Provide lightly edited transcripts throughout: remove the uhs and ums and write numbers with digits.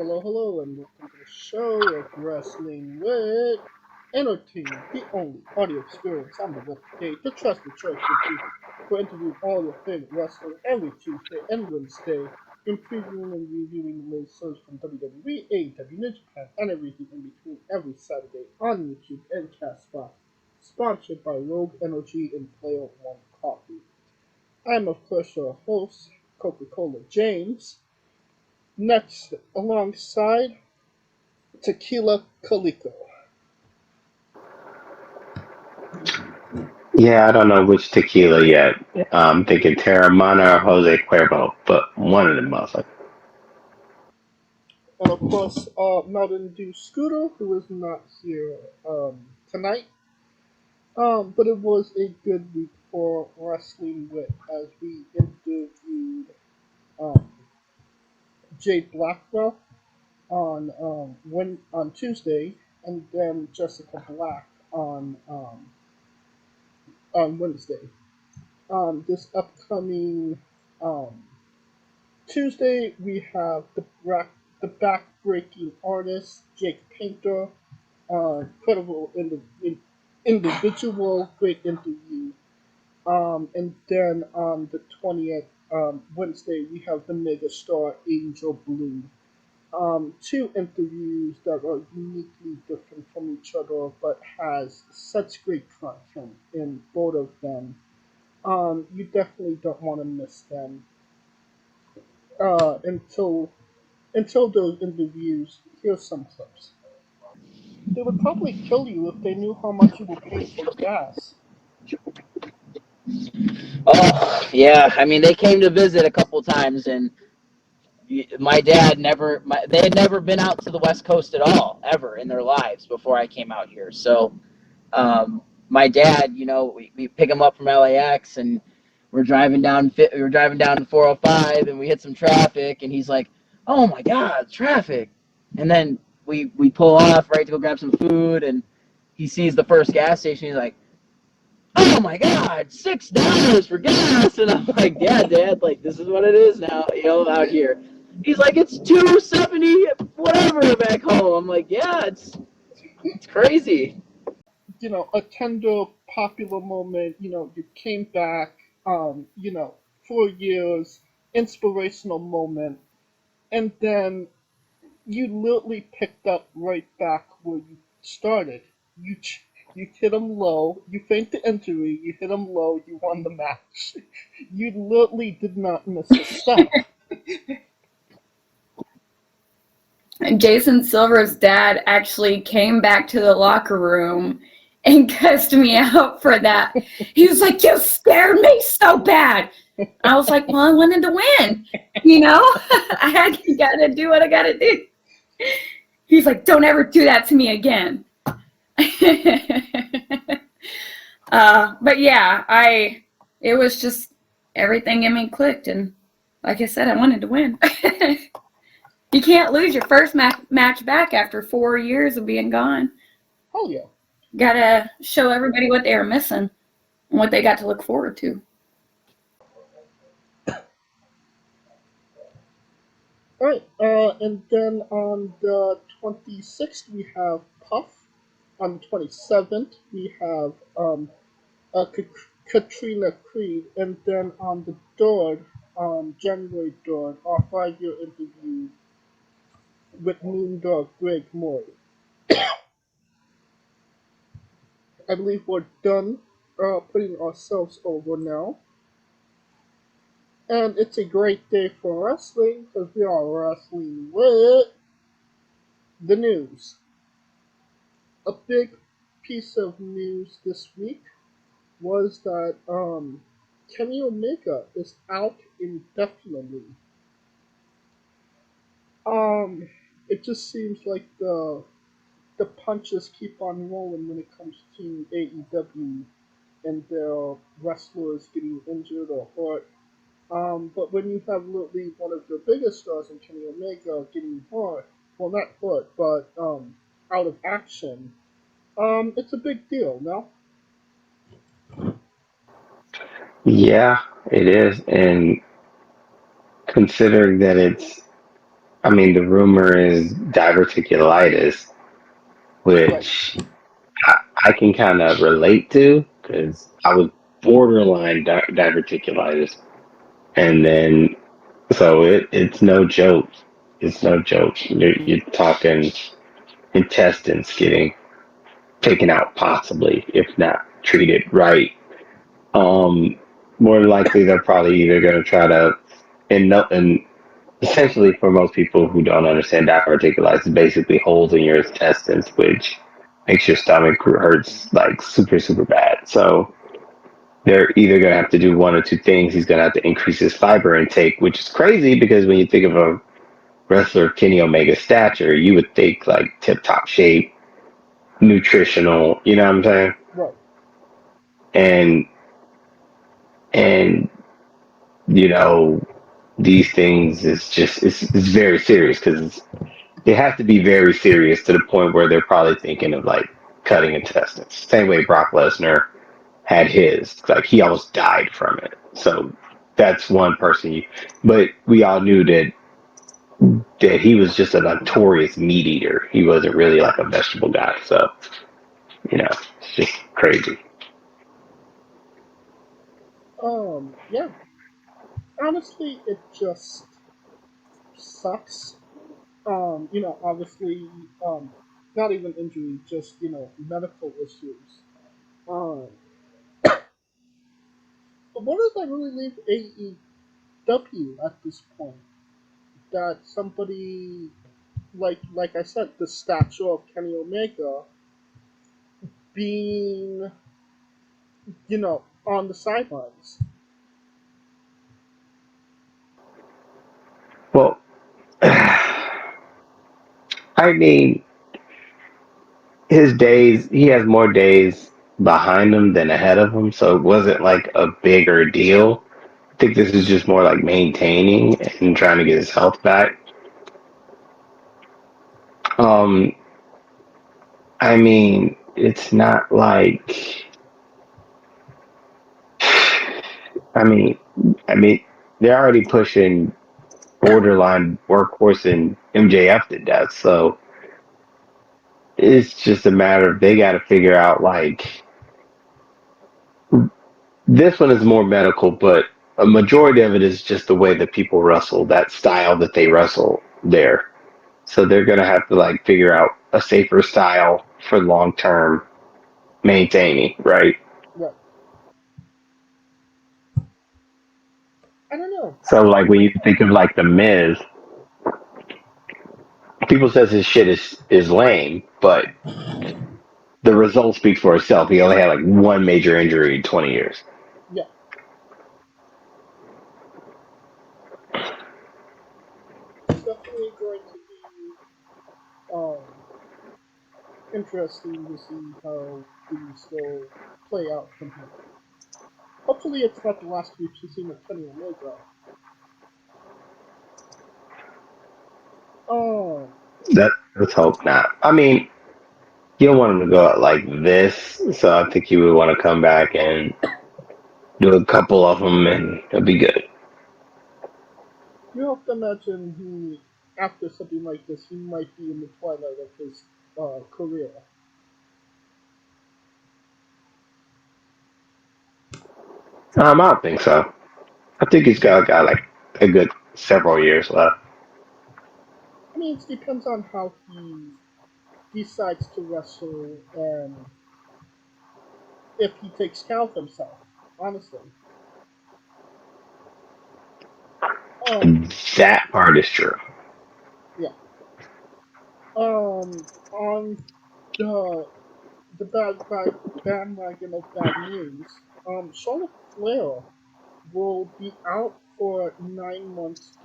hello, and welcome to the show of Wrestling with Entertainment, the only audio experience on the web today, the trusted choice for interviewing all your favorite wrestlers every Tuesday and Wednesday, in previewing and reviewing the latest shows from WWE, AEW, New Japan, and everything in between every Saturday on YouTube and Castbox, sponsored by Rogue Energy and Player One Coffee. I'm, of course, your host, Coca-Cola James. Next, alongside Tequila Calico. Yeah, I don't know which tequila yet. I'm thinking Terramana or Jose Cuervo, but one of them motherfuckers. And of course, Mountain Dew Scooter, who is not here tonight. But it was a good week for Wrestling Wit as we interviewed um, Jade Blackwell on Tuesday, and then Jessica Black on Wednesday. This upcoming um, Tuesday, we have the back-breaking artist Jake Painter, incredible individual, great interview. And then on the 20th, Wednesday, we have the megastar Angel Blue. Two interviews that are uniquely different from each other, but has such great content in both of them. You definitely don't want to miss them. Uh, until until those interviews, here's some clips. They would probably kill you if they knew how much you were paying for gas. Oh, yeah. I mean, they came to visit a couple times, and my dad they had never been out to the West Coast at all, ever in their lives before I came out here. So, my dad, we pick him up from LAX, and we were driving down 405, and we hit some traffic, and he's like, "Oh my God, traffic!" And then we pull off right to go grab some food, and he sees the first gas station. He's like, "Oh my God, $6 for gas!" And I'm like, "Yeah, Dad, like this is what it is now, out here." He's like, "It's 270, whatever back home." I'm like, "Yeah, it's crazy." A tender, popular moment. You came back. 4 years, inspirational moment, and then you literally picked up right back where you started. You you hit them low. You faked the injury. You hit them low. You won the match. You literally did not miss a step. And Jason Silver's dad actually came back to the locker room and cussed me out for that. He was like, "You scared me so bad." I was like, "Well, I wanted to win. I got to do what I got to do." He's like, "Don't ever do that to me again." But yeah, it was just everything in me clicked. And like I said, I wanted to win. You can't lose your first match back after 4 years of being gone. Oh yeah. Gotta show everybody what they are missing and what they got to look forward to. Alright, and then on the 26th we have Puff. On the 27th we have Katrina Creed, and then on the 3rd, January 3rd, our 5-year interview with Moondog Greg Moore. I believe we're done putting ourselves over now. And it's a great day for wrestling because we are wrestling with the news. A big piece of news this week was that Kenny Omega is out indefinitely. It just seems like the punches keep on rolling when it comes to AEW and their wrestlers getting injured or hurt. But when you have literally one of the biggest stars in Kenny Omega getting hurt, well, not hurt, but out of action, it's a big deal, no? Yeah, it is. And considering that it's I mean, the rumor is diverticulitis, Right. which I can kind of relate to because I was borderline diverticulitis, and then so it's no joke. It's no joke. You're talking intestines getting taken out, possibly if not treated right. Um, More likely they're probably either going to try to and essentially for most people who don't understand diverticulitis, it's basically holes in your intestines, which makes your stomach hurts like super bad. So they're either going to have to do one or two things. He's going to have to increase his fiber intake, which is crazy because when you think of a wrestler of Kenny Omega's stature, you would think like tip top shape, nutritional. You know what I'm saying? Right. And and you know these things is just it's very serious because it has to be very serious to the point where they're probably thinking of like cutting intestines. Same way Brock Lesnar had his, like he almost died from it. So that's one person. But we all knew that he was just a notorious meat eater. He wasn't really like a vegetable guy. So it's just crazy. Yeah. Honestly, it just sucks. Obviously, not even injury, just medical issues. Um, but what does that really leave AEW at this point? That somebody like I said, the statue of Kenny Omega being on the sidelines. Well, I mean, his days, he has more days behind him than ahead of him. So it wasn't like a bigger deal. I think this is just more like maintaining and trying to get his health back. Um, I mean, it's not like I mean, they're already pushing borderline workhorse and MJF to death, so it's just a matter of they got to figure out like this one is more medical, but a majority of it is just the way that people wrestle, that style that they wrestle there. So they're gonna have to like figure out a safer style for long term maintaining, right? Right. I don't know. So like when you think of like the Miz, people says his shit is lame, but the result speaks for itself. He only had like one major injury in 20 years. Yeah. It's definitely going to be um interesting to see how things still play out from here. Hopefully, it's not the last we've seen of Kenny Omega. Um, Let's hope not. I mean, you don't want him to go out like this, so I think you would want to come back and do a couple of them, and it'll be good. you have to imagine after something like this, he might be in the twilight of his career. I don't think so. I think he's got like a good several years left. I mean, it depends on how he decides to wrestle and if he takes care of himself. Honestly, um, That part is true. yeah. On the bandwagon of bad news, Charlotte Flair will be out for 9 months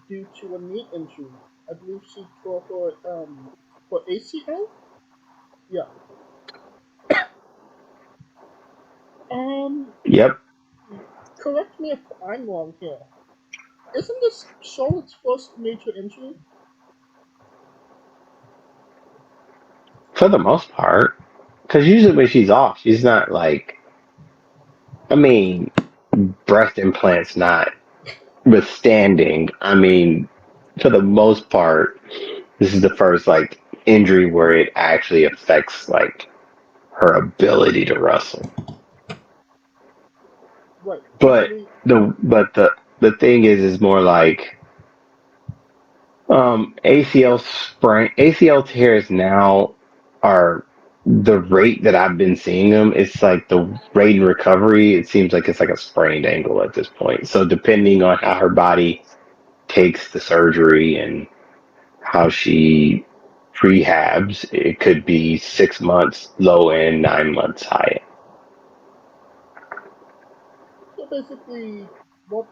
due to a knee injury. I believe she tore her ACL. Yeah. Um, Yep. correct me if I'm wrong here. Isn't this Charlotte's first major injury? For the most part. Because usually when she's off, she's not like, I mean, breast implants not withstanding. I mean, for the most part, this is the first like injury where it actually affects like her ability to wrestle. Right. But Usually, the thing is more like ACL tears now are the rate that I've been seeing them. It's like the rate and recovery. It seems like it's like a sprained ankle at this point. So depending on how her body takes the surgery and how she prehabs, it could be 6 months low end, 9 months high end. so basically, what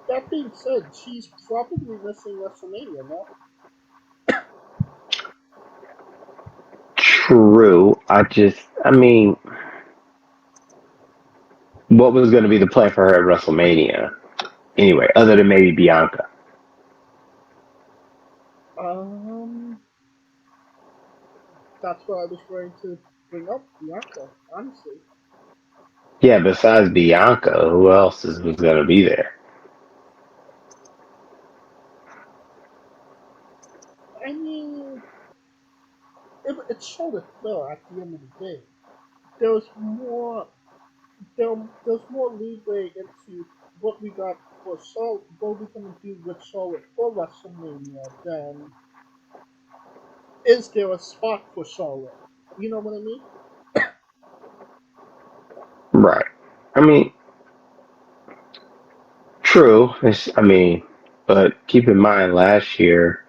that being said, she's probably missing WrestleMania now. True. I mean, what was going to be the plan for her at WrestleMania? Anyway, other than maybe Bianca. Um, that's what I was going to bring up, Bianca. Honestly, Yeah, besides Bianca, who else was going to be there? I mean, it's Charlotte Flair at the end of the day. There's more. There's more leeway into what we got for Charlotte, what we're gonna do with Charlotte for WrestleMania than is there a spot for Charlotte? You know what I mean? Right. I mean, true. I mean, but keep in mind, last year,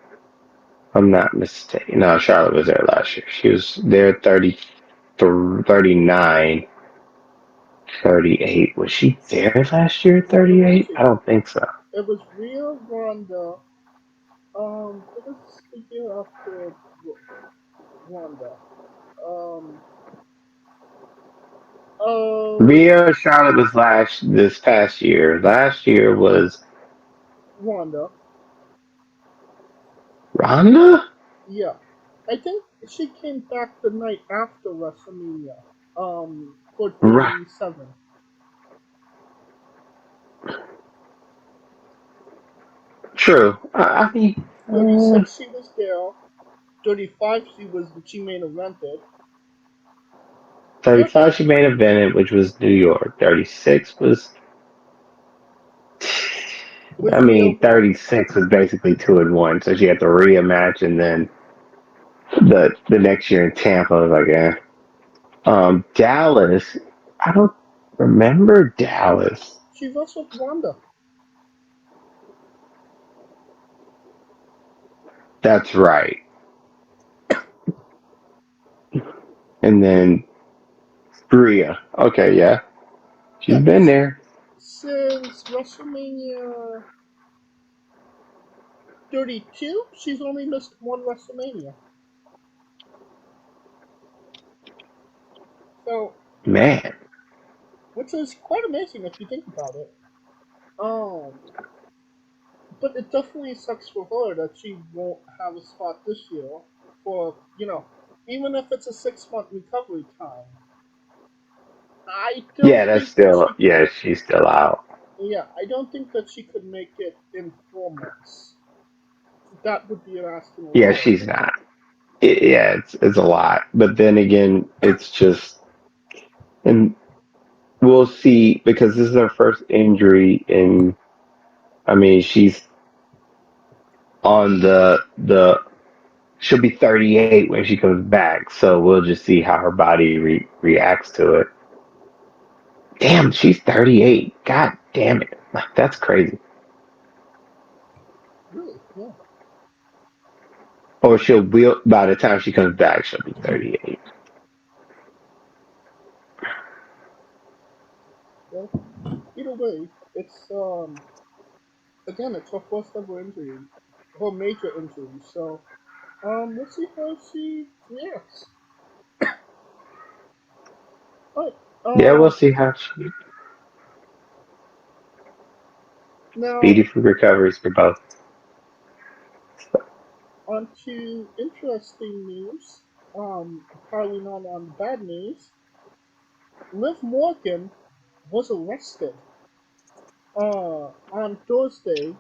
I'm not mistaken. No, Charlotte was there last year. She was there 39, 38. Was she there last year, It 38? wasn't. I don't think so. It was Rhea Ronda. What was the year after Ronda? Um, oh, Rhea Charlotte was this past year. Last year was Ronda. Rhonda? Yeah, I think she came back the night after WrestleMania. For Right. 37. True. I mean, 36 she was there. 35 she main evented. Yep, 35 she main evented, which was New York. 36 was, it was I Rhea mean, Ronda. 36 was basically 2-1. So she had the Rhea match, and then the next year in Tampa, I was like, eh. Dallas, I don't remember Dallas. She wrestled Ronda. That's right. And then Rhea. Okay, yeah. She's Yeah, been there. since WrestleMania 32, she's only missed one WrestleMania. So, Man. which is quite amazing if you think about it. Um, but it definitely sucks for her that she won't have a spot this year. For even if it's a 6 month recovery time, I Yeah, don't that's think that still, she could. yeah, she's still out. Yeah, I don't think that she could make it in 4 months. That would be asking a Yeah, lot of she's her. not. Yeah, it's a lot. But then again, it's just, and we'll see because this is her first injury, and I mean, she's on the she'll be 38 when she comes back, so we'll just see how her body reacts to it. Damn, she's 38. God damn it, like that's crazy. Really? Yeah. Or she'll be by the time she comes back, she'll be 38. Well, either way, it's again, it's her first ever injury, her major injury. So let's see how she reacts. All right. Yeah, we'll see how she Now speedy for recoveries for both. on to interesting news. Piling on the bad news. Liv Morgan was arrested on Thursday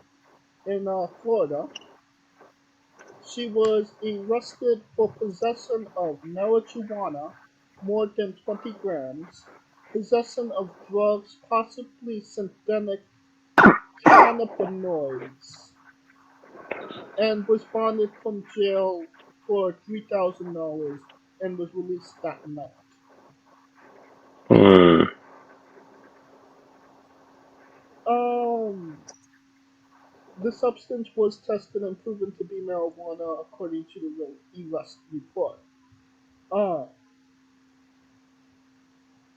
in Florida. She was arrested for possession of marijuana, more than 20 grams, possession of drugs, possibly synthetic cannabinoids, and was bonded from jail for $3,000 and was released that night. Hmm. Um, the substance was tested and proven to be marijuana according to the arrest report. Uh,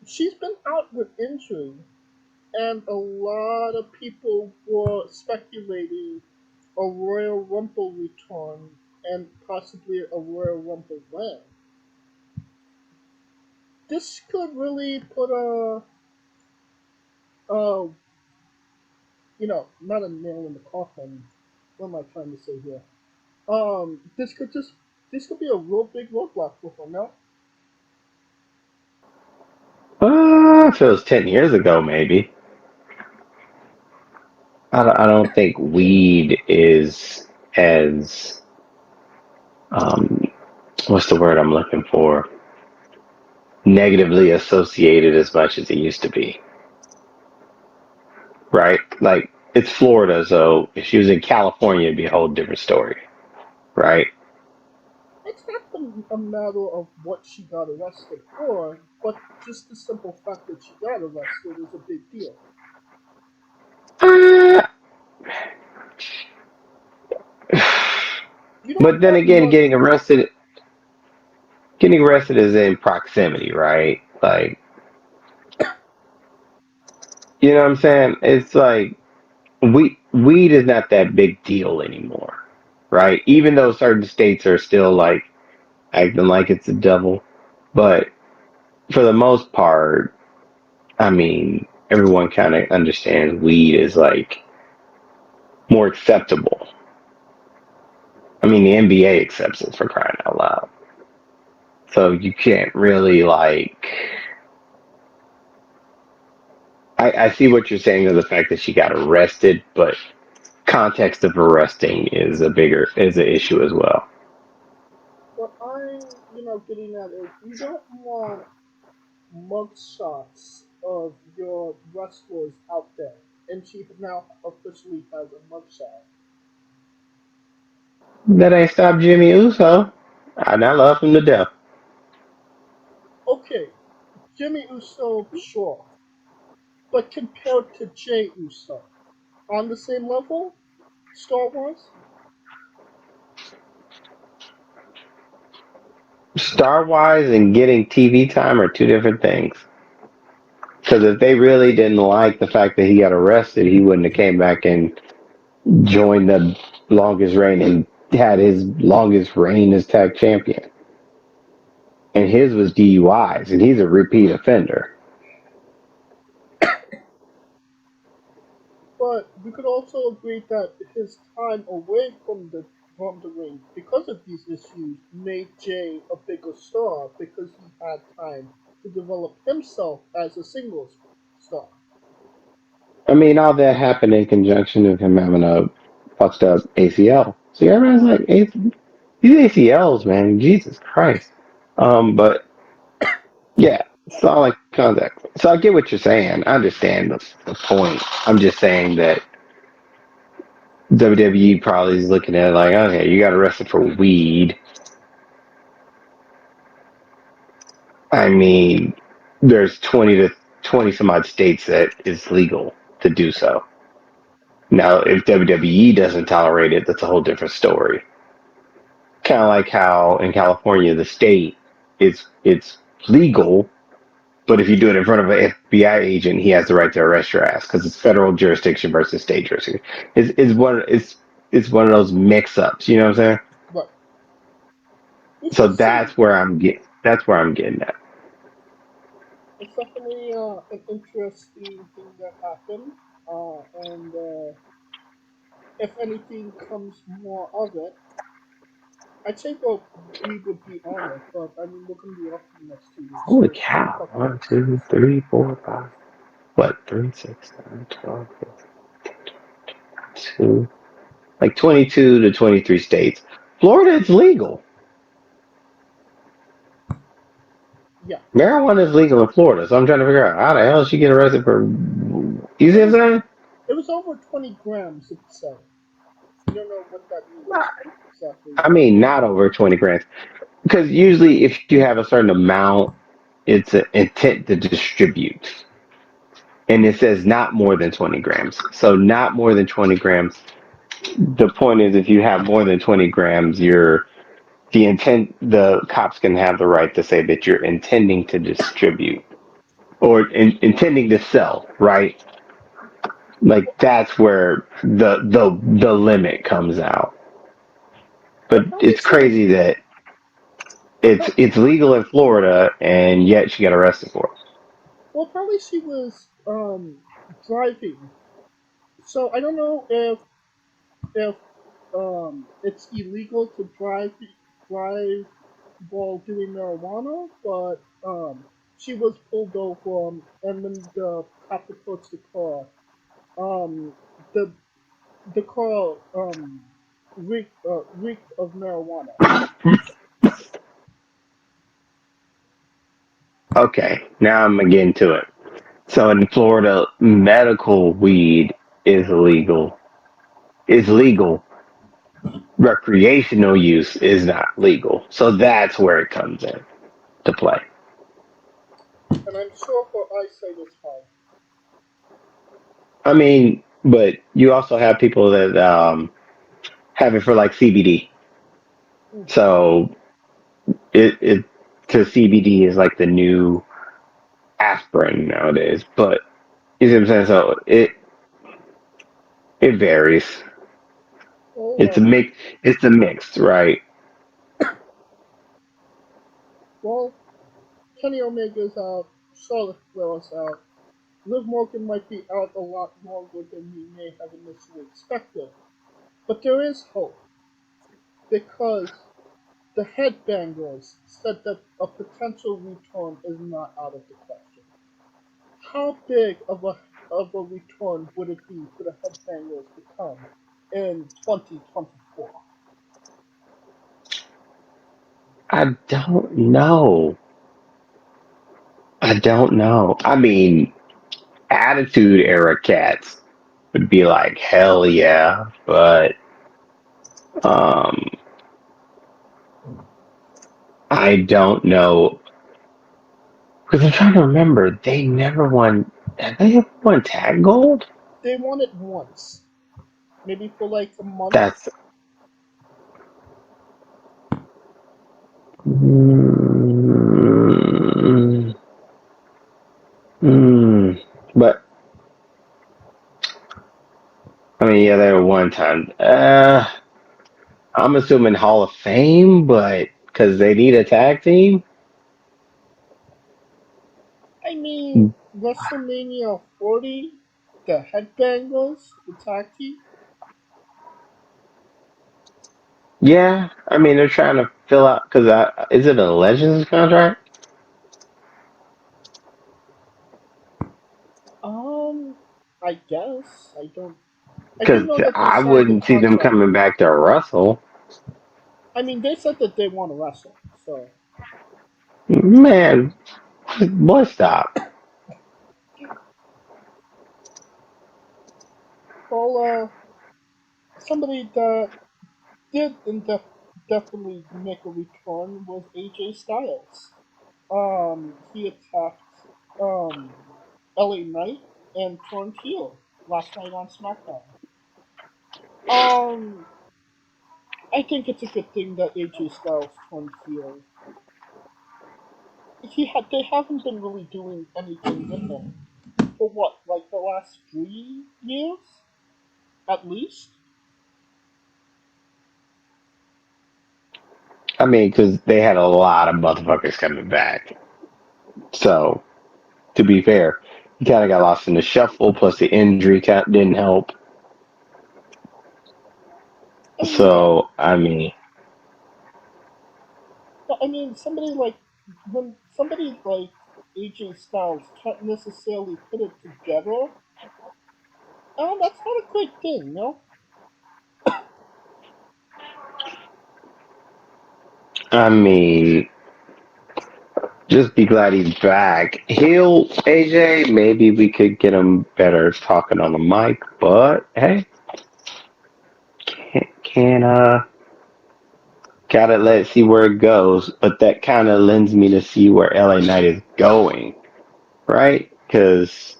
she's been out with injury, and a lot of people were speculating a Royal Rumble return and possibly a Royal Rumble win. This could really put a not a nail in the coffin. What am I trying to say here? This could be a real big roadblock for her. No, If it was 10 years ago, maybe. I don't think weed is as, um, what's the word I'm looking for? Negatively associated as much as it used to be, right? Like, it's Florida, so if she was in California, it'd be a whole different story, right? it's not a matter of what she got arrested for, but just the simple fact that she got arrested is a big deal. Uh, You don't but then have again, much. getting arrested is in proximity, right? Like, you know what I'm saying? It's like weed is not that big deal anymore, right? Even though certain states are still like acting like it's the devil, but for the most part, I mean, everyone kind of understands weed is like more acceptable. I mean, the NBA accepts it for crying out loud, so you can't really like. I see what you're saying of the fact that she got arrested, but context of arresting is an issue as well. What I'm getting at is you don't want mugshots of your wrestlers out there, and she now officially has a mugshot. That ain't stopped Jimmy Uso. And I love him to death. Okay, Jimmy Uso, sure, but compared to Jay Uso, on the same level, Star Wars. Star wise and getting TV time are two different things. Because if they really didn't like the fact that he got arrested, he wouldn't have came back and joined the longest reign and had his longest reign as tag champion. And his was DUIs, and he's a repeat offender. But we could also agree that his time away from the ring because of these issues made Jay a bigger star because he had time to develop himself as a singles star. I mean, all that happened in conjunction with him having a fucked up ACL. So everybody's like, these ACLs, man, Jesus Christ. But yeah, it's all like context. So I get what you're saying. I understand the point. I'm just saying that WWE probably is looking at it like, okay, you got arrested for weed. I mean, there's 20 some odd states that it's legal to do so. Now, if WWE doesn't tolerate it, that's a whole different story. Kind of like how in California, the state it's legal, but if you do it in front of an FBI agent, he has the right to arrest your ass because it's federal jurisdiction versus state jurisdiction. It's one of those mix-ups. You know what I'm saying? But we So shall see. that's where I'm getting at. It's definitely an interesting thing that happened, and if anything comes more of it, I'd say we would be on it. But I mean, we're going to be off for the next 2 weeks, Holy so a cow! couple One, weeks. two, three, four, five. What? 3, 6, 9, 12, 2. like 22 to 23 states. Florida, it's legal. Yeah, Marijuana is legal in Florida, so I'm trying to figure out how the hell she get arrested for. You see it what I'm was saying? it was over 20 grams. It said. I don't know what that means exactly, I but mean, not over 20 grams. Because usually, if you have a certain amount, it's an intent to distribute. And it says not more than 20 grams. So, not more than 20 grams. The point is, if you have more than 20 grams, the cops can have the right to say that you're intending to distribute or intending to sell, right? Like that's where the limit comes out. well, But probably it's she was. crazy that it's legal in Florida and yet she got arrested for it. Well, probably she was driving. So I don't know if it's illegal to drive while doing marijuana, but she was pulled over, and when the cop approached the car, um, the the car reeked of marijuana. Okay, now I'm getting to it. So in Florida, medical weed is illegal. Is legal. Recreational use is not legal. So that's where it comes in to play. And I'm sure her eyesight is fine. I mean, but you also have people that have it for like CBD. Mm. So it to CBD is like the new aspirin nowadays. But you see what I'm saying? So it varies. Well, It's a mix. It's a mix, right? well, Kenny Omega's out, Charlotte Flair's out. Liv Morgan might be out a lot longer than we may have initially expected. But there is hope, because the Headbangers said that a potential return is not out of the question. How big of a return would it be for the Headbangers to come in 2024? I don't know. I don't know. I mean, attitude era cats would be like hell yeah, but um, I don't know because I'm trying to remember. They never won. Have they ever won tag gold? They won it once, maybe for like a month. That's mm, but I mean, yeah, they were one time. I'm assuming Hall of Fame, but because they need a tag team. I mean, WrestleMania 40, the Headbangers, the tag team. Yeah, I mean they're trying to fill out because is it a Legends contract? I guess I don't. I do Because know that they I signed a wouldn't see them contract. coming back to Russell. I mean, they said that they want to wrestle. So, Man, boy, stop. well, somebody that did definitely make a return was AJ Styles. He attacked um LA Knight and turned heel last night on SmackDown. Um, I think it's a good thing that AJ Styles turned heel. They haven't been really doing anything with him for what, like the last 3 years at least. I mean, because they had a lot of motherfuckers coming back. So, to be fair, he kind of got lost in the shuffle. Plus, the injury didn't help. I mean, yeah, So, I mean, but I mean, somebody like AJ Styles can't necessarily put it together. That's not a great thing, no. I mean, just be glad he's back. He'll AJ. Maybe we could get him better talking on the mic, but hey, can't gotta let see where it goes. But that kind of lends me to see where LA Knight is going, right? Because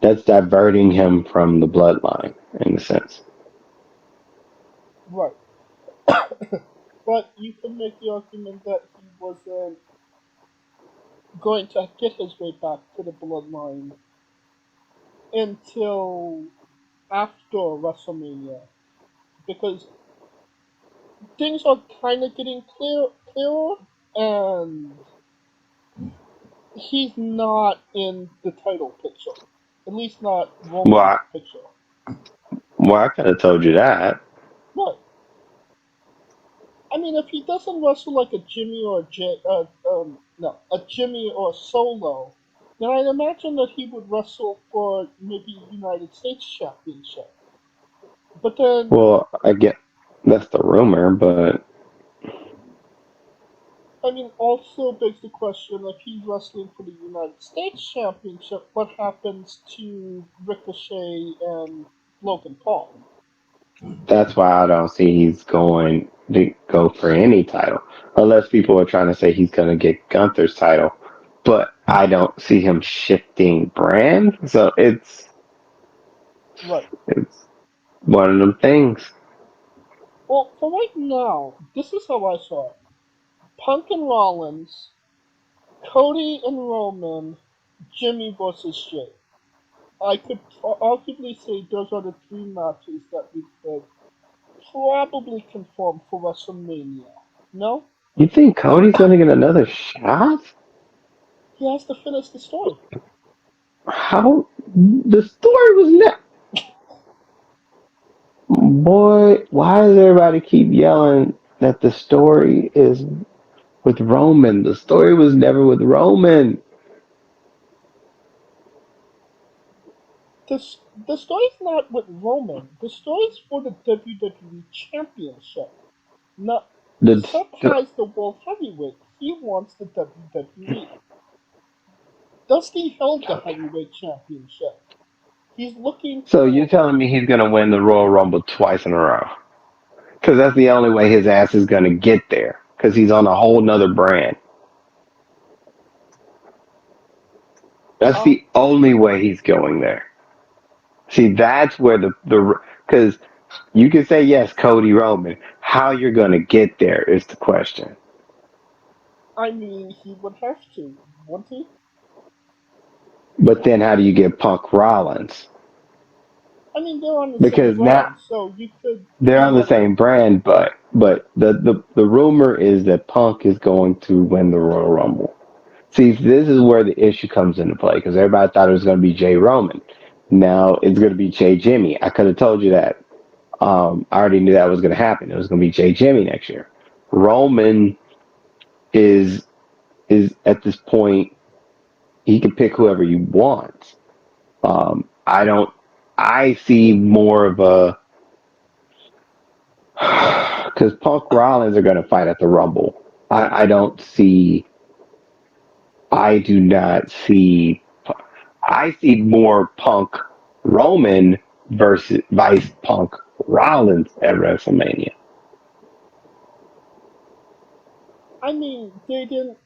that's diverting him from the bloodline in a sense. Right. But you can make the argument that he wasn't going to get his way back to the bloodline until after WrestleMania. Because things are kind of getting clearer, and he's not in the title picture. At least not Well, Roman's picture. I could have told you that. Right. I mean, if he doesn't wrestle like a Jimmy or a no, a Jimmy or a Solo, then I'd imagine that he would wrestle for maybe United States Championship. But then, Well, I get that's the rumor, but I mean, also begs the question: if he's wrestling for the United States Championship, what happens to Ricochet and Logan Paul? that's why I don't see he's going to go for any title, unless people are trying to say he's going to get Gunther's title. But I don't see him shifting brand, so Right. it's one of them things. Well, for right now, this is how I saw it: Punk and Rollins, Cody and Roman, Jimmy versus Jay. I could arguably say those are the three matches that we could probably confirm for WrestleMania. No? You think Cody's going to get another shot? He has to finish the story. How the story was not. Boy, why does everybody keep yelling that the story is with Roman? The story was never with Roman. The story's not with Roman. The story's for the WWE Championship. Not The, Seth the has the World Heavyweight. He wants the WWE. Dusty held the Heavyweight Championship. He's looking so you're for. telling me he's gonna win the Royal Rumble twice in a row? Because that's the only way his ass is gonna get there. Because he's on a whole nother brand. That's Um, the only way he's going there. See, that's where the because you can say yes, Cody Roman. How you're gonna get there is the question. I mean, he would have to, wouldn't he? But then how do you get Punk Rollins? I mean, they're on the same Because now brand, so you could they're on the theoretically. same brand, but the rumor is that Punk is going to win the Royal Rumble. See, this is where the issue comes into play because everybody thought it was going to be Jay Roman. Now it's going to be Jay Jimmy. I could have told you that. I already knew that was going to happen. It was going to be Jay Jimmy next year. Roman is at this point he can pick whoever he wants. I don't. I see more of a because Punk Rollins are going to fight at the Rumble. I don't see. I do not see. I see more Punk Roman versus Vice Punk Rollins at WrestleMania. I mean, they didn't.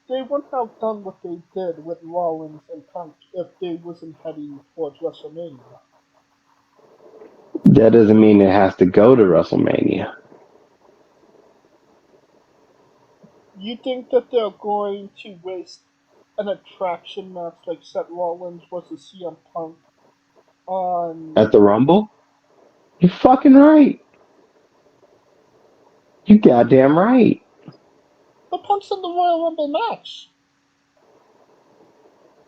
They wouldn't have done what they did with Rollins and Punk if they wasn't heading towards WrestleMania. That doesn't mean it has to go to WrestleMania. You think that they're going to waste an attraction match like Seth Rollins versus CM Punk on At the Rumble? You fucking right. You goddamn right. the Punk's in the Royal Rumble match?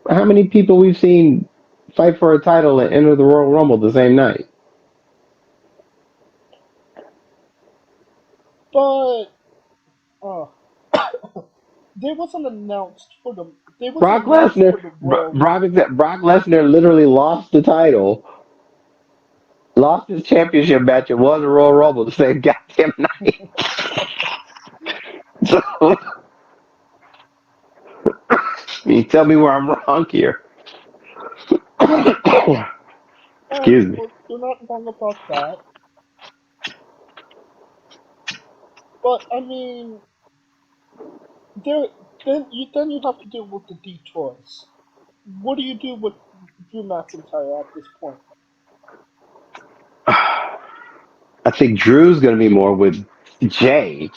How many people we've seen fight for a title and enter the Royal Rumble the same night? But uh, they wasn't announced for the. They wasn't Brock announced Lesnar, for the Royal. Brock Lesnar literally lost the title, lost his championship match, and won the Royal Rumble the same goddamn night. So, you tell me where I'm wrong here. Excuse me. Well, you're not wrong about that. But I mean, there then you have to deal with the detours. What do you do with Drew McIntyre at this point? I think Drew's going to be more with Jay.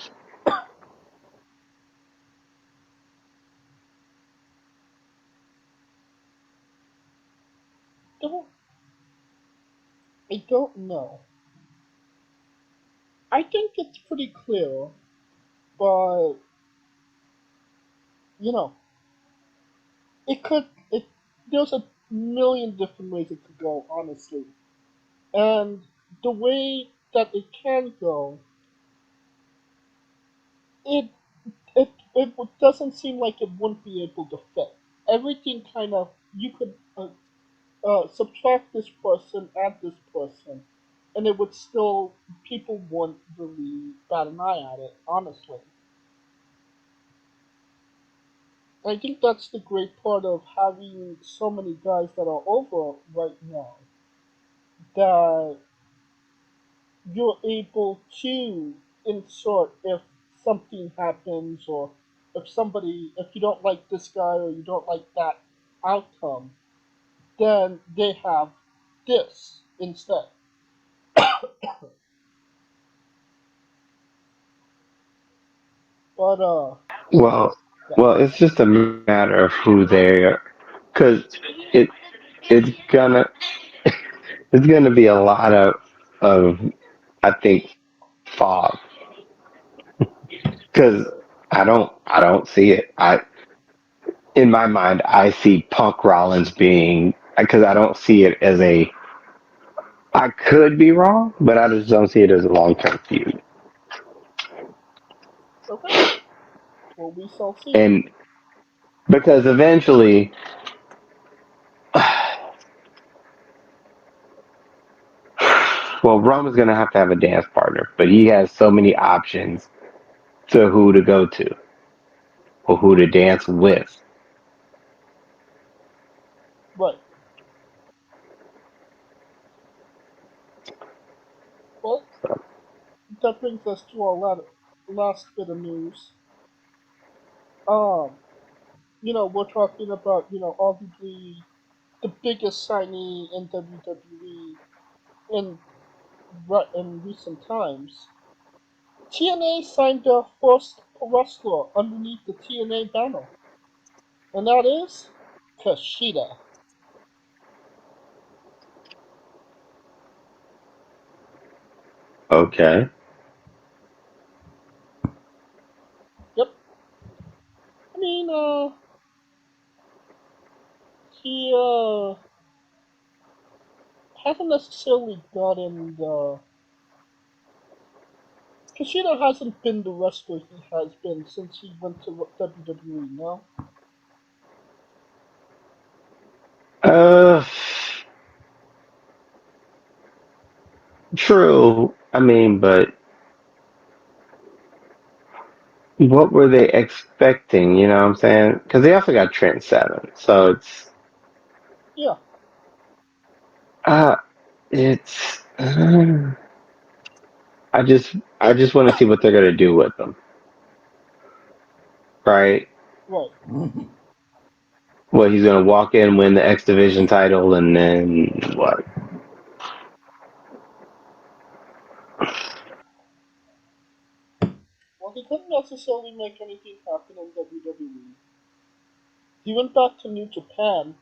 Don't I don't know. I think it's pretty clear, but you know, it could it there's a million different ways it could go, honestly. And the way that it can go, it doesn't seem like it wouldn't be able to fit. Everything kind of you could subtract this person, add this person, and it would still people wouldn't really bat an eye at it. Honestly, I think that's the great part of having so many guys that are over right now that you're able to insert if something happens or if you don't like this guy or you don't like that outcome, then they have this instead. But Well, yeah. well, it's just a matter of who they are, because it it's gonna it's gonna be a lot of I think fog, because I don't see it. I In my mind I see Punk Rollins being, because I don't see it as a, I could be wrong, but I just don't see it as a long term feud. Okay. Well, we shall see. And because eventually, well, Roman's gonna have to have a dance partner, but he has so many options to who to go to or who to dance with. Right. Well, that brings us to our last bit of news. Um, we're talking about, arguably the biggest signing in WWE in in recent times. TNA signed their first wrestler underneath the TNA banner, and that is Kushida. Okay. Yep. I mean, he hasn't necessarily gotten the. Kushida hasn't been the wrestler he has been since he went to WWE. No. Uh, True. I mean, but what were they expecting? You know what I'm saying? Because they also got Trent Seven, so Yeah. uh, it's. I just want to see what they're gonna do with them, right? Right. Well, he's gonna walk in, win the X Division title, and then what? Well, he couldn't necessarily make anything happen in WWE. He went back to New Japan.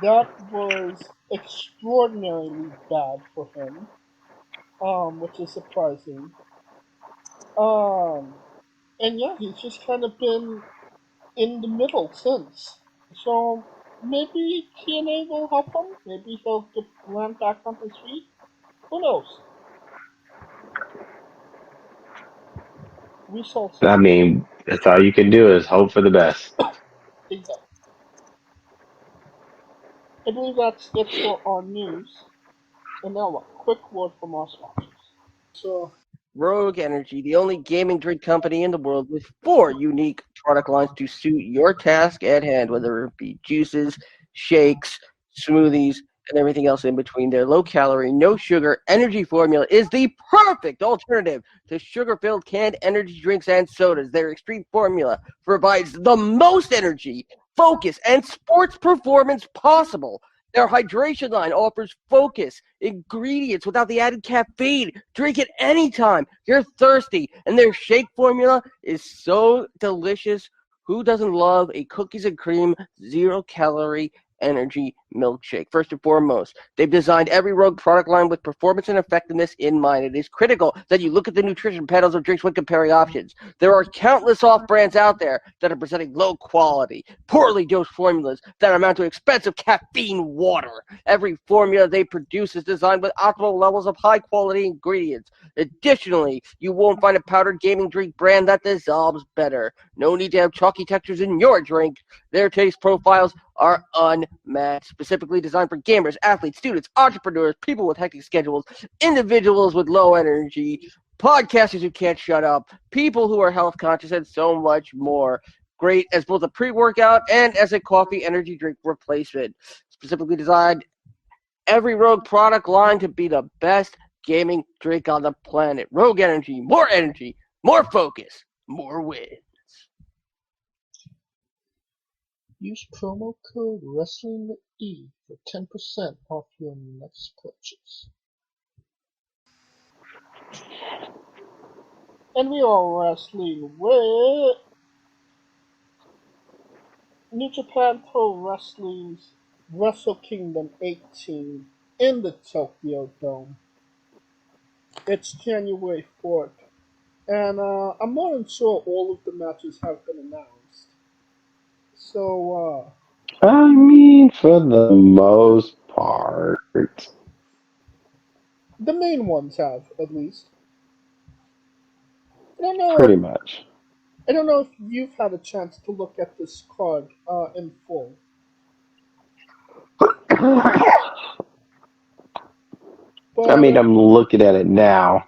That was extraordinarily bad for him, which is surprising. Um, and yeah, he's just kind of been in the middle since. So maybe TNA will help him. Maybe he'll get land back on his feet. Who knows? We shall see. I mean, that's all you can do is hope for the best. Exactly. I believe that's it for our news. And now a quick word from our sponsors. So Rogue Energy, the only gaming drink company in the world with 4 unique product lines to suit your task at hand, whether it be juices, shakes, smoothies, and everything else in between. Their low calorie, no sugar energy formula is the perfect alternative to sugar filled canned energy drinks and sodas. Their extreme formula provides the most energy, focus, and sports performance possible. Their hydration line offers focus, ingredients without the added caffeine. Drink it anytime you're thirsty. And their shake formula is so delicious. Who doesn't love a cookies and cream, 0-calorie energy milkshake? First and foremost, they've designed every Rogue product line with performance and effectiveness in mind. It is critical that you look at the nutrition panels of drinks when comparing options. There are countless off brands out there that are presenting low quality, poorly dosed formulas that amount to expensive caffeine water. Every formula they produce is designed with optimal levels of high quality ingredients. Additionally, you won't find a powdered gaming drink brand that dissolves better. No need to have chalky textures in your drink. Their taste profiles are unmatched, specifically designed for gamers, athletes, students, entrepreneurs, people with hectic schedules, individuals with low energy, podcasters who can't shut up, people who are health conscious, and so much more. Great as both a pre-workout and as a coffee energy drink replacement. Specifically designed every Rogue product line to be the best gaming drink on the planet. Rogue Energy, more focus, more wins. Use promo code WrestlingWithE for 10% off your next purchase. And we are wrestling with New Japan Pro Wrestling's WrestleKingdom 18 in the Tokyo Dome. It's January 4th, and I'm not even sure all of the matches have been announced. So, I mean, for the most part, the main ones have, at least. I don't know if pretty much. I don't know if you've had a chance to look at this card in full, I but mean, I'm looking at it now.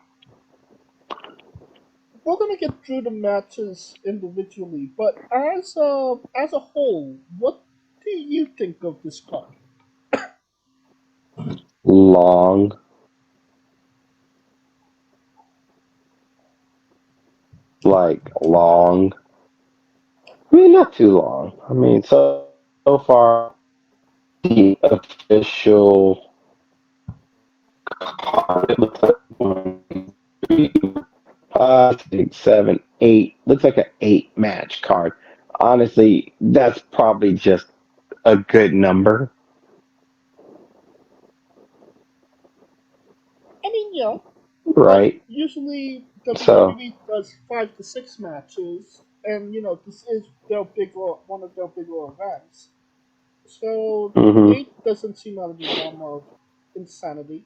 we're gonna get through the matches individually. But as a whole, what do you think of this card? Long, like long. I mean, not too long. I mean, so far the official card it looks like 1, 2, 3, 4, 5, 6, 7, 8. Looks like an 8 match card. Honestly, that's probably just a good number, I mean, yeah, but right? usually So, WWE does 5 to 6 matches, and this is one of their bigger events. So hmm 8 doesn't seem out of the realm of insanity.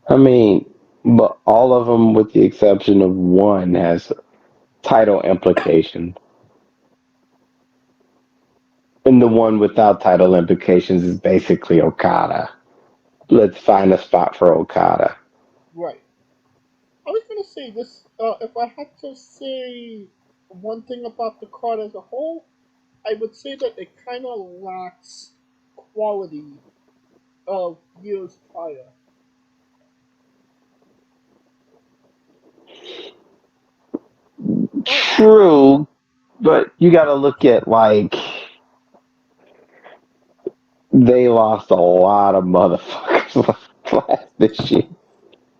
I mean, but all of them, with the exception of one, has title implications. And the one without title implications is basically Okada. Let's find a spot for Okada. Right. I was gonna say this. If I had to say one thing about the card as a whole, I would say that it kind of lacks quality of years prior. Oh, True, but you got to look at like they lost a lot of motherfuckers last this year.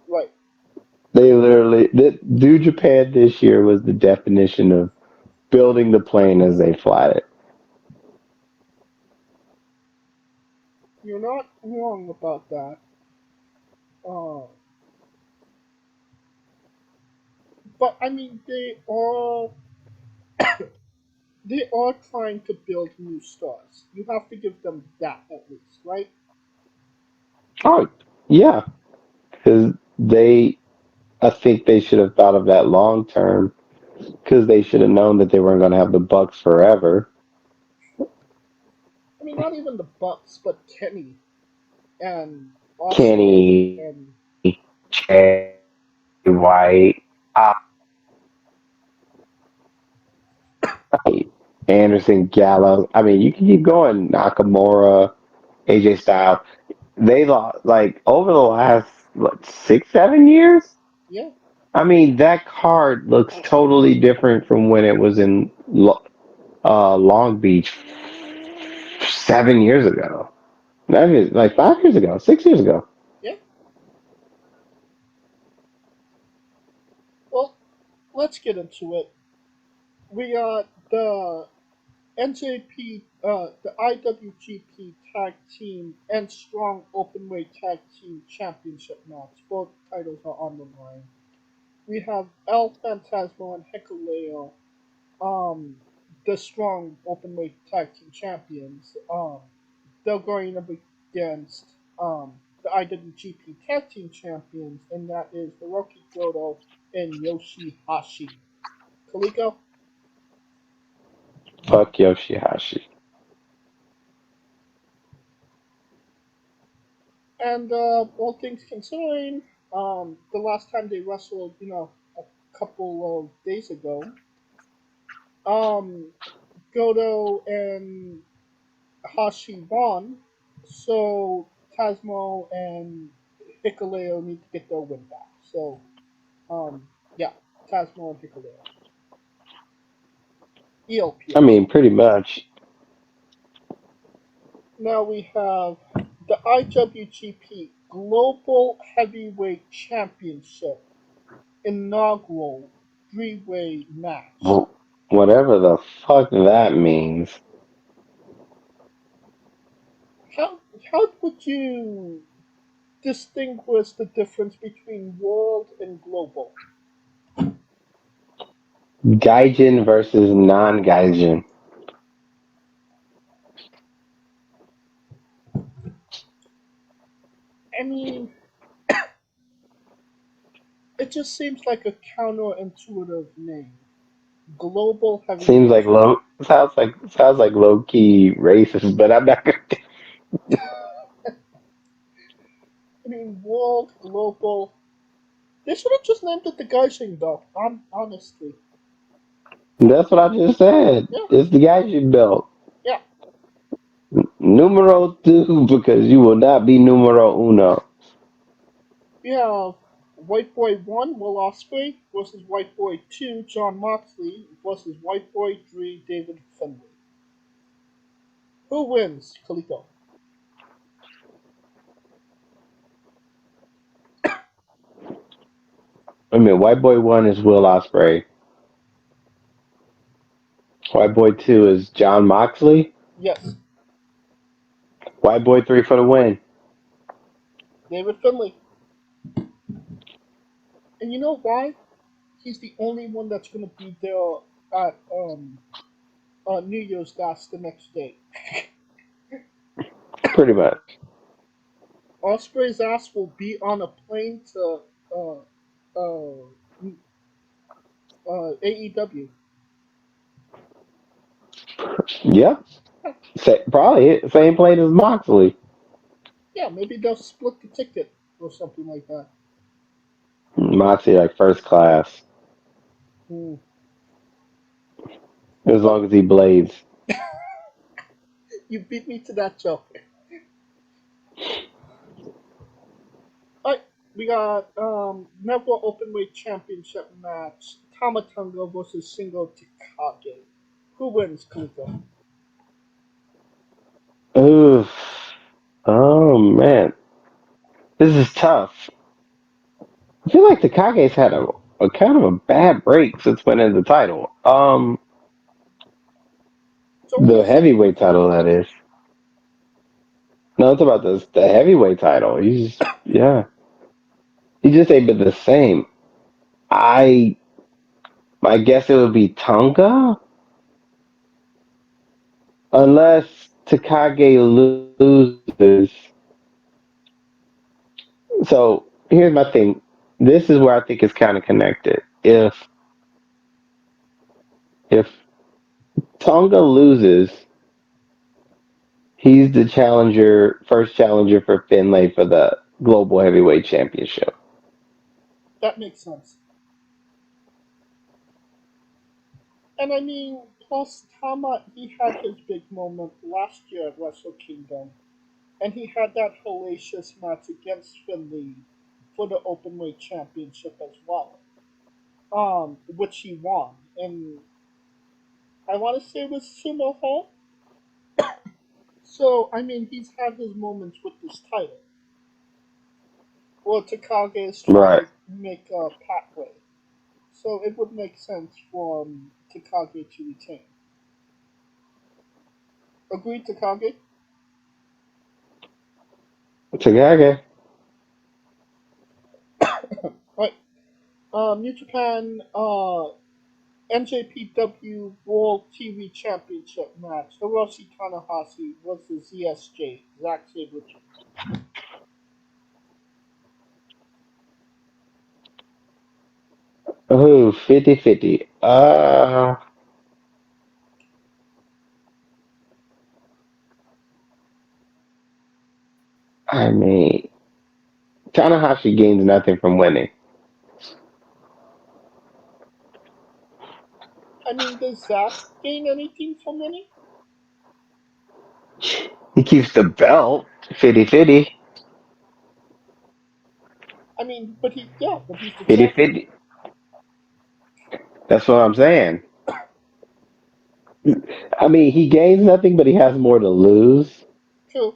right. They literally, New Japan this year was the definition of building the plane as they fly it. You're not wrong about that. Uh, but I mean, they are trying to build new stars. You have to give them that at least, right? Oh, yeah, because I think they should have thought of that long term because they should have known that they weren't going to have the Bucks forever. I mean, not even the Bucks, but Kenny and Osprey Kenny, and Charotte. Jay White, Anderson, Gallows. I mean, you can keep going. Nakamura, AJ Styles. They lost like over the last what 6, 7 years. Yeah, I mean, that card looks totally different from when it was in Long Beach 7 years ago. That is like 5 years ago, 6 years ago. yeah. Well, let's get into it. We got the the IWGP Tag Team and Strong Openweight Tag Team Championship match. Both titles are on the line. We have El Phantasmo and Hikuleo, um, the Strong Openweight Tag Team Champions. They're going up against the IWGP Tag Team Champions, and that is Hiroki Goto and Yoshihashi. Kaliko? Fuck Yoshihashi. And all things considering, the last time they wrestled, a couple of days ago, um, Goto and Hashi won, so Tasmo and Hikuleo need to get their win back. So, yeah, Tasmo and Hikuleo. I ELPS. mean, pretty much. Now we have the IWGP Global Heavyweight Championship inaugural three-way match. Whatever the fuck that means. How how would you distinguish the difference between world and global? Gaijin versus non-Gaijin. I mean, it just seems like a counterintuitive name. Global Seems heavyweight like champ. sounds like low key racist, but I'm not gonna. I mean, world, global. They should have just named it the Gaijin belt. Honestly, That's what I just said. yeah, It's the Gaijin belt. yeah. Numero two, because you will not be numero uno. We have White Boy One Will Ospreay versus White Boy Two John Moxley versus White Boy Three David Finlay. Who wins, Kaliko? I mean, white boy one is Will Ospreay. White boy two is John Moxley. Yes, White boy three for the win. David Finlay. And you know why? He's the only one that's going to be there at New Year's. That's the next day. Pretty much. Osprey's ass will be on a plane to uh, uh, AEW. Yep. Probably same plane as Moxley. Yeah, maybe they'll split the ticket or something like that. Moxley like first class. Hmm. As But long as he blades. you beat me to that joke. Alright, we got Never Openweight Championship match. Tamatonga versus Shingo Takagi. Who wins, Kaliko? Oof. Oh man. This is tough. I feel like Takage's had a kind of a bad break since winning the title. It's only The his second heavyweight defense. title that is. No, it's about the heavyweight title. Yeah. He just ain't been the same. I I guess it would be Tonga unless Takage loses. So here's my thing. This is where I think it's kind of connected. If Tonga loses, he's the challenger, first challenger for Finlay for the global heavyweight championship. That makes sense. And I mean, plus Tama, he had his big moment last year at Wrestle Kingdom, and he had that hellacious match against Finley for the Openweight Championship as well, which he won. And I want to say it was Sumo Hall. So I mean, he's had his moments with this title. Well, Takage is trying Right. to make a pathway, so it would make sense for Takage to retain. Agreed, Takage. Takage. Right. New Japan NJPW World TV Championship match. Hiroshi Tanahashi versus ZSJ, Zack Sabre Jr. Ooh, 50-50. I mean, Tanahashi gains nothing from winning. I mean, does Zack gain anything from winning? He keeps the belt. 50-50. I mean, but he's the champion. 50-50. That's what I'm saying. I mean, he gains nothing, but he has more to lose. True.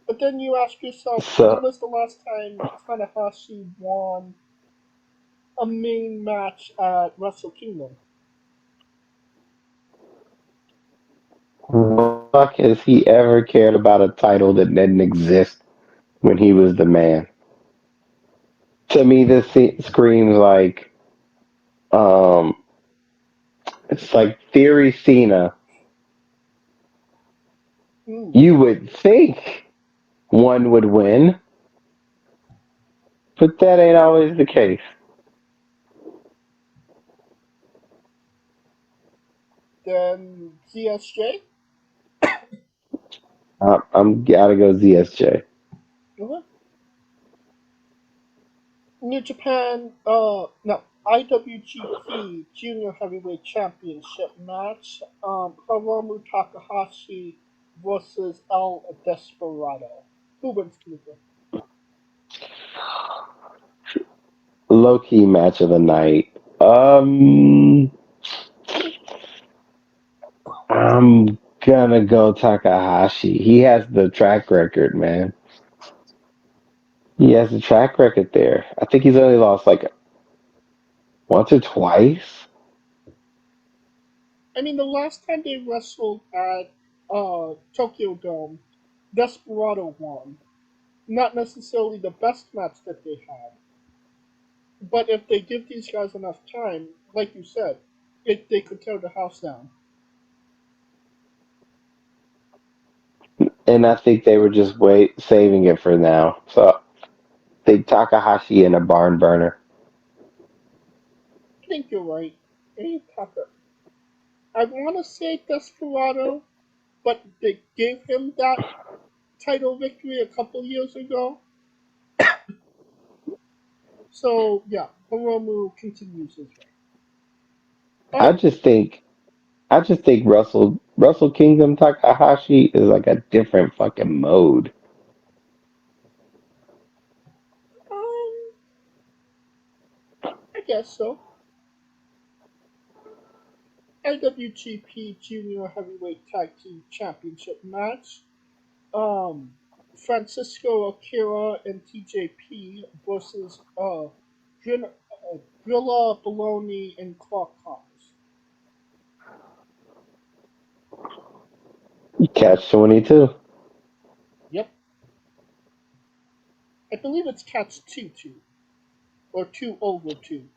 But then you ask yourself, when So, was the last time Tanahashi won a main match at Wrestle Kingdom? fuck has he ever cared about a title that didn't exist when he was the man? To me, this screams like, um, it's like Theory Cena. Hmm. You would think one would win, but that ain't always the case. Then ZSJ. I'm gotta go ZSJ. Uh-huh. New Japan, no, IWGP Junior Heavyweight Championship match. Hiromu Takahashi versus El Desperado. Who wins, Kaluka? Low key match of the night. I'm gonna go Takahashi. He has the track record, man. He has the track record there. I think he's only lost like once or twice. I mean, the last time they wrestled at Tokyo Dome, Desperado won. Not necessarily the best match that they had, but if they give these guys enough time, like you said, they could tear the house down. And I think they were just saving it for now. So I think Takahashi in a barn burner. I think you're right. Hey, Tucker. I want to say Desperado, but they gave him that title victory a couple years ago. So yeah, Hiromu continues his reign. All I right. just think I just think Russell Kingdom Takahashi is like a different fucking mode. Um, I guess so. IWGP Junior Heavyweight Tag Team Championship match. Um, Francisco Akira and TJP versus Grilla Baloney and Clark Connors. Catch 22. Yep, I believe it's catch 2-2 or 2/2.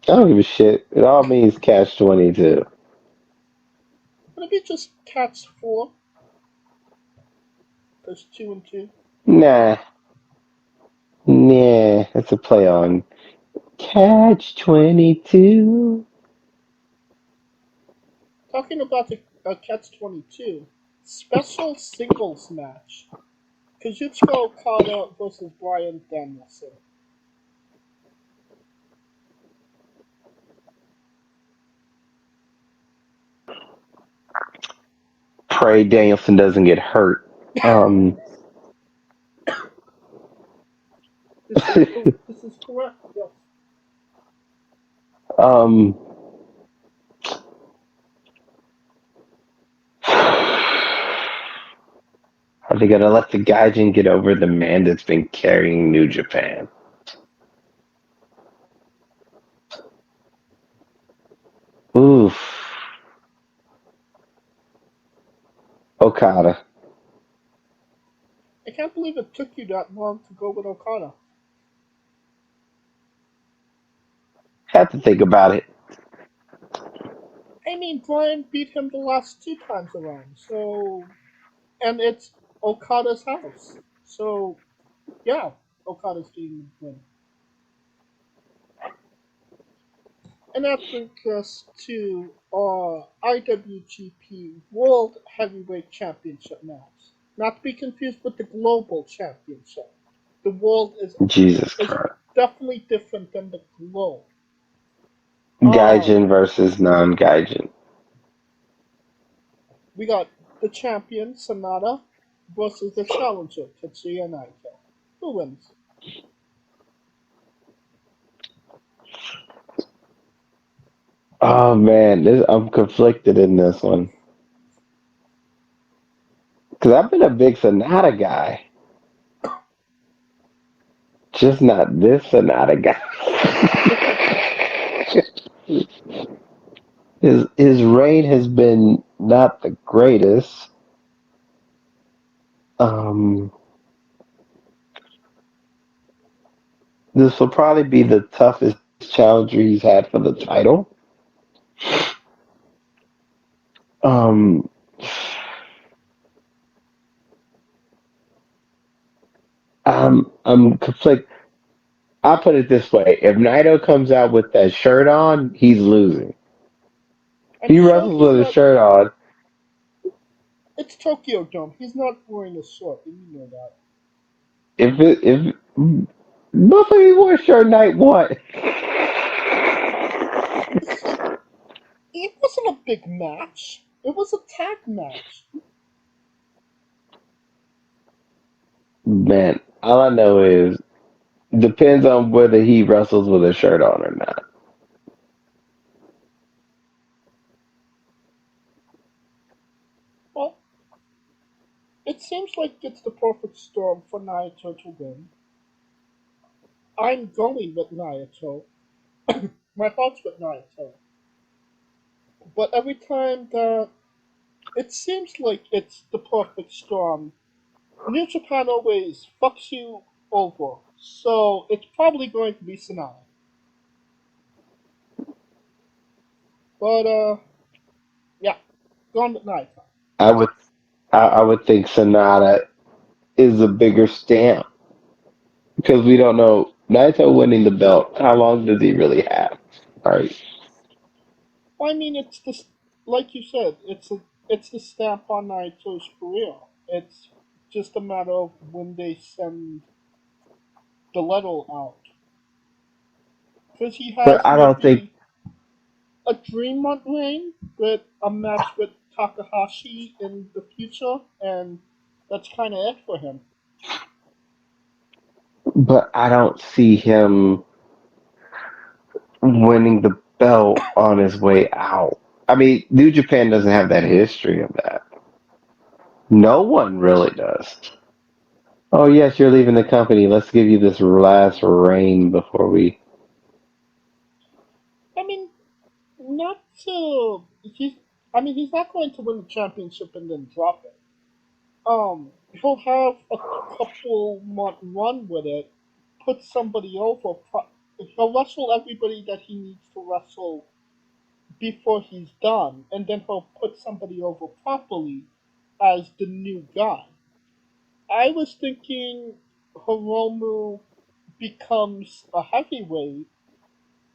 I don't give a shit. It all means catch 22. Would it be just catch 4? Because 2 and 2. Nah, nah. It's a play on catch 22. Talking about the catch 22. special singles match. Kazuchika Okada versus Bryan Danielson. Pray Danielson doesn't get hurt. This is correct. Yes. um, are they gonna let the Gaijin get over the man that's been carrying New Japan? Oof. Okada. I can't believe it took you that long to go with Okada. Have to think about it. I mean, Bryan beat him the last two times around, so. And it's Okada's house. So, yeah, Okada's getting the win. And that brings us to our IWGP World Heavyweight Championship match. Not to be confused with the Global Championship. The World Jesus is Christ. definitely different than the Globe. Gaijin versus non-Gaijin. We got the champion, Sonata, versus the challenger, Tetsuya Naito. Who wins? Oh man, I'm conflicted in this one because I've been a big Sonata guy, just not this Sonata guy. His reign has been not the greatest. Um, this will probably be the toughest challenger he's had for the title. Um, I'm conflicted. I'll put it this way: if Naito comes out with that shirt on, he's losing. I'm He sure wrestles he's with a not. shirt on. It's Tokyo Dome. He's not wearing a shirt, and you know that. If motherfucker wore a shirt night one. It wasn't a big match. It was a tag match. Man, all I know is depends on whether he wrestles with a shirt on or not. Well, it seems like it's the perfect storm for Naito to win. I'm going with Naito. My heart's with Naito. But every time that it seems like it's the perfect storm, New Japan always fucks you over. So it's probably going to be Sonata. But yeah, going with Naito. I would I would think Sonata is a bigger stamp because we don't know Naito winning the belt. How long does he really have? All right, Well, I mean, it's just like you said. It's the stamp on Naito's career. It's just a matter of when they send the letter out, because he but has I don't think. maybe a dream reign with a match with Takahashi in the future, and that's kind of it for him. But I don't see him winning the belt on his way out. I mean, New Japan doesn't have that history of that. No one really does. Oh yes, you're leaving the company. Let's give you this last reign before we. I mean, not to he's. I mean, he's not going to win the championship and then drop it. He'll have a couple month run with it, put somebody over. He'll wrestle everybody that he needs to wrestle before he's done, and then he'll put somebody over properly as the new guy. I was thinking Hiromu becomes a heavyweight,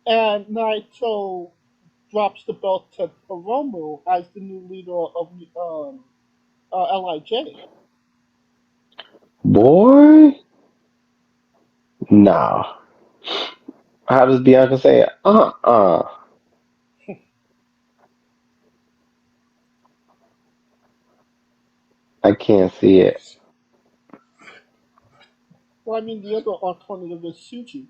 and Naito drops the belt to Hiromu as the new leader of. LIJ. Boy, no. How does Bianca say it? I can't see it. Well, I mean, the other alternative is Suji.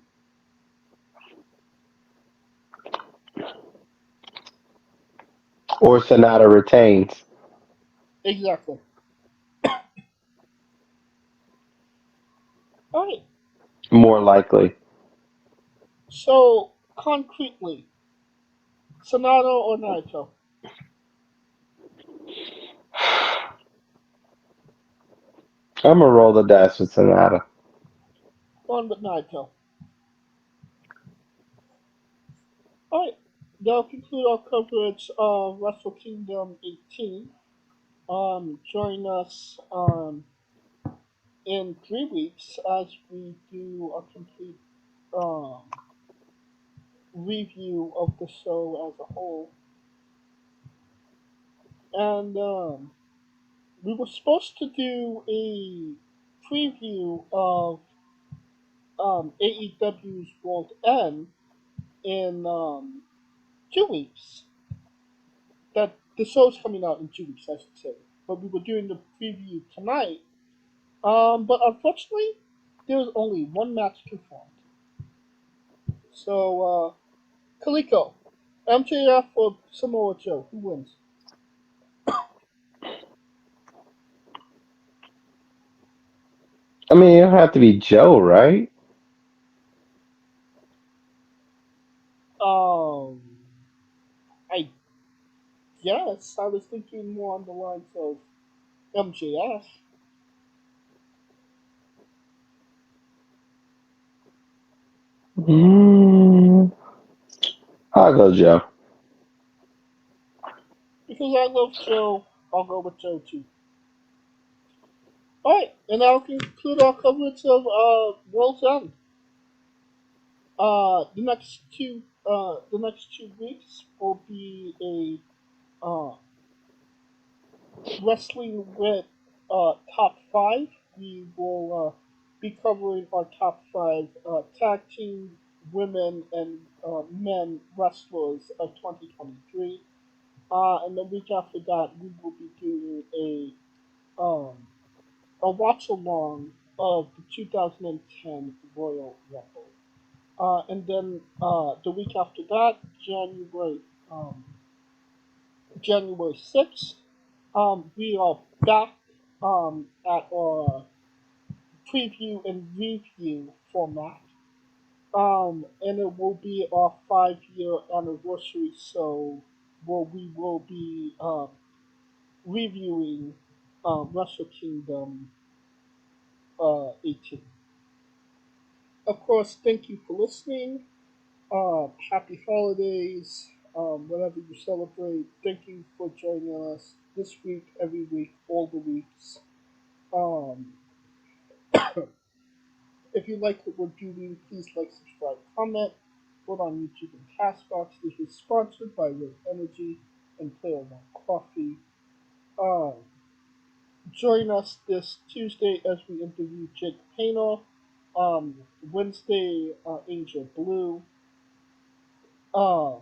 Or Sonata retains. Exactly. All right. More likely. So, concretely, Sonata or Naito? I'm gonna roll the dice with Sonata. Going with Naito. All right. That'll conclude our coverage of Wrestle Kingdom 18. Join us in 3 weeks as we do a complete um, review of the show as a whole. And we were supposed to do a preview of AEW's World End in 2 weeks. That the show's coming out in 2 weeks, I should say. But we were doing the preview tonight. But unfortunately, there was only one match confirmed. So, Kaliko, MJF or Samoa Joe, who wins? I mean, it'll have to be Joe, right? Um, I guess I was thinking more on the lines of MJF. Mm, I'll go Joe. Because I love Joe, I'll go with Joe too. Alright, and that'll conclude our coverage of World's End. The next 2 weeks will be a wrestling with top five. We will be covering our top five tag team women and men wrestlers of 2023. And the week after that, we will be doing a watch along of the 2010 Royal Rumble. And then the week after that, um, January 6th, we are back at our preview and review format. And it will be our 5 year anniversary, so we will be reviewing Wrestle Kingdom 18. Of course, thank you for listening. Happy holidays, whatever you celebrate. Thank you for joining us this week, every week, all the weeks. Um, if you like what we're doing, please like, subscribe, comment. Vote on YouTube and Castbox. This was sponsored by Liv Energy and Player One Coffee. Um, Join us this Tuesday as we interview Jake Painter. Wednesday, Angel Blue. Um,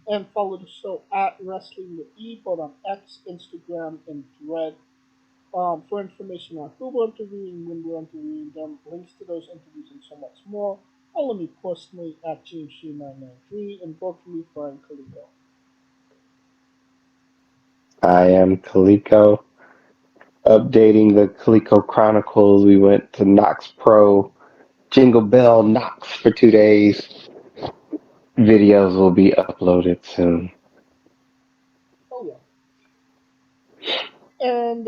and follow the show at Wrestling with E, both on X, Instagram, and Thread. For information on who we're interviewing, when we're interviewing them, links to those interviews, and so much more, follow me personally at JamesG993 and vote for me, Brian Caligo. I am Kaliko. Updating the Kaliko Chronicles. We went to Knox Pro. Jingle Bell Knox for 2 days. Videos will be uploaded soon. Oh, yeah. And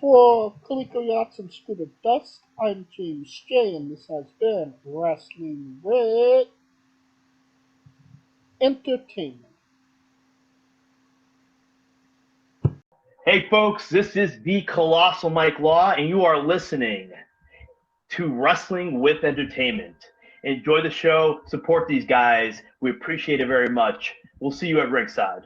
for Kaliko Yachts and Scooter Dust, I'm James J, and this has been Wrestling with Entertainment. Hey folks, this is the Colossal Mike Law, and you are listening to Wrestling with Entertainment. Enjoy the show, support these guys. We appreciate it very much. We'll see you at ringside.